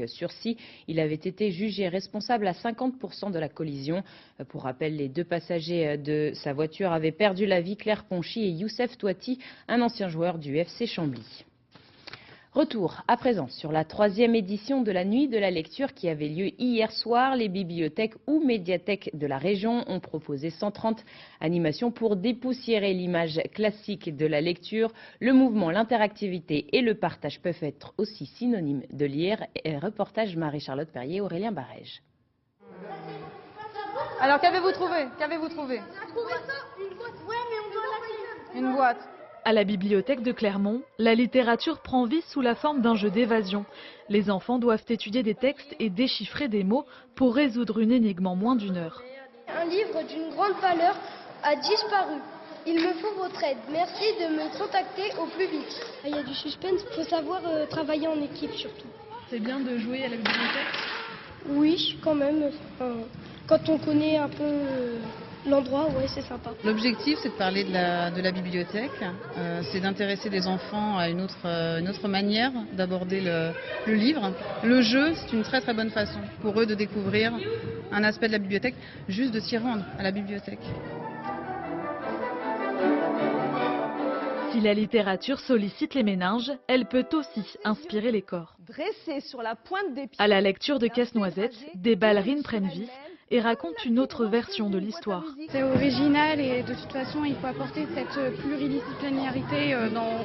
sursis. Il avait été jugé responsable à 50% de la collision. Pour rappel, les deux passagers de sa voiture avaient perdu la vie, Claire Ponchy et Youssef Touati, un ancien joueur du FC Chambly. Retour à présent sur la 3e édition de la Nuit de la lecture qui avait lieu hier soir. Les bibliothèques ou médiathèques de la région ont proposé 130 animations pour dépoussiérer l'image classique de la lecture. Le mouvement, l'interactivité et le partage peuvent être aussi synonymes de lire. Reportage Marie-Charlotte Perrier, Aurélien Barège. Alors qu'avez-vous trouvé? Qu'avez-vous trouvé? On a trouvé ça, une boîte. Ouais, mais on doit la lire. Une boîte. À la bibliothèque de Clermont, la littérature prend vie sous la forme d'un jeu d'évasion. Les enfants doivent étudier des textes et déchiffrer des mots pour résoudre une énigme en moins d'1 heure. Un livre d'une grande valeur a disparu. Il me faut votre aide. Merci de me contacter au plus vite. Il y a du suspense, il faut savoir travailler en équipe surtout. C'est bien de jouer à la bibliothèque? Oui, quand même. Quand on connaît un peu l'endroit, ouais, c'est sympa. L'objectif, c'est de parler de la bibliothèque, c'est d'intéresser les enfants à une autre manière d'aborder le livre. Le jeu, c'est une très très bonne façon pour eux de découvrir un aspect de la bibliothèque, juste de s'y rendre à la bibliothèque. Si la littérature sollicite les méninges, elle peut aussi inspirer les corps. Dressées sur la pointe des pieds. À la lecture de Casse-Noisette, des ballerines prennent vie et racontent une autre version de l'histoire. C'est original et de toute façon il faut apporter cette pluridisciplinarité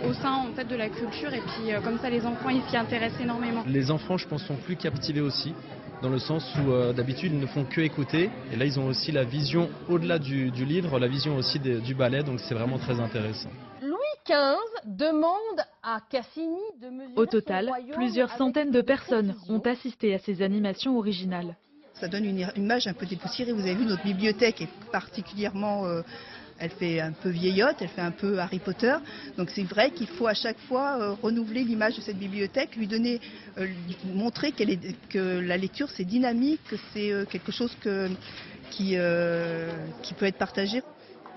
au sein en fait, de la culture et puis comme ça les enfants ils s'y intéressent énormément. Les enfants je pense sont plus captivés aussi, dans le sens où d'habitude ils ne font que écouter et là ils ont aussi la vision au-delà du livre, la vision aussi du ballet, donc c'est vraiment très intéressant. Louis XV demande à Cassini de mesurer Au total, plusieurs centaines de personnes ont assisté à ces animations originales. Ça donne une image un peu dépoussiérée. Vous avez vu, notre bibliothèque est particulièrement, elle fait un peu vieillotte, elle fait un peu Harry Potter. Donc c'est vrai qu'il faut à chaque fois renouveler l'image de cette bibliothèque, lui donner, montrer que la lecture c'est dynamique, que c'est quelque chose qui peut être partagé.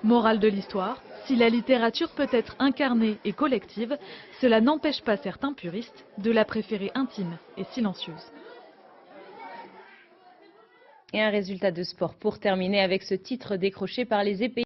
Morale de l'histoire, si la littérature peut être incarnée et collective, cela n'empêche pas certains puristes de la préférer intime et silencieuse. Et un résultat de sport pour terminer avec ce titre décroché par les épées.